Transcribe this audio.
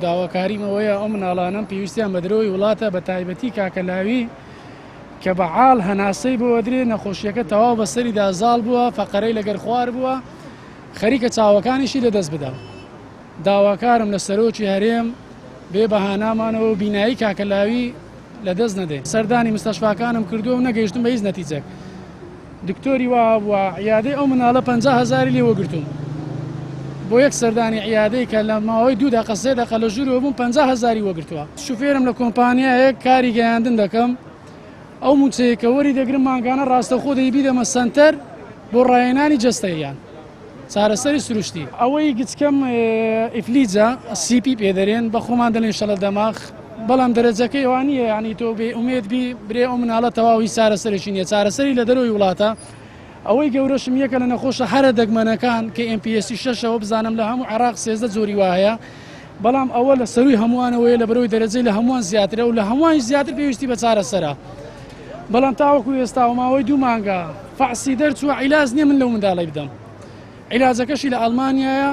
داواکاریمەوەیە ئەو مناڵانەم پێویستیان بە درەوەی وڵاتە بە تایبەتی کاکەلاوی کە بەعاڵ هەناسەی بۆ درێ نەخۆشیەکە تەواو بەسەریدا زاڵ بووە فەقەرەی لەگەر خوار بووە خەریکە چاوەکانیشی لەدەست بدە. داواکارم لە سەرۆکی هەرێم بێ بەهانامانەوە و بینایی کاکەلاوی لەدەست نەدەین. سەردانی مستەشفاکانم کردووە و نەگەیشتم بە هیچ نەتیجەک. دکتۆری وا بووە عیادەی ئەو مناڵە 50,000 لێوەگرتوم بۆ یەک سەردانی عیادەی کە لە ماوەی 2 دقە 3 دقە لە ژوورەوە بووم 50,000 وەگرتووە. شوفێرم لە کۆمپانیایەک کاری گەیاندن دەکەم ئەو موچەیە کە وەری دەگرم مانگانە ڕاستەخۆ دەیبیدەمە سەنتەر بۆ ڕایێنانی جەستەیان چارەسەری سروشتی. ئەوەی گچکەم ئیفلیجە CP پێدەرێن بە خۆمان دەڵێن شەڵە دەماغ بەڵام دەرەجەکەی ئەوان نییە یعنی تۆ بێ ئومێد بی برێ ئەو مناڵە تەواوی چارەسەرێکی نییە. چارەسەری لە دەرەوەی وڵاتە ئەوەی گەورەشم یەکە لە نەخۆشە هەرە دەگمەنەکان کە MPSC 6ەوە بزانم لە هەموو عێراق 13 جۆری وایە بەڵام ئەوە لە سەروی هەمووانەوەیە لە بەرەوەی دەرەجەی لە هەمووان زیاترە و لە هەمووان زیاتر پێویستی بە چارەسەرە. بەڵام تاوەکو ئێستا و ماوەی 2 مانگە فەحسی دەرچووە عیلاج نییە من لەو منداڵی بدەم. عیلاجەکەشی لە ئەڵمانیایە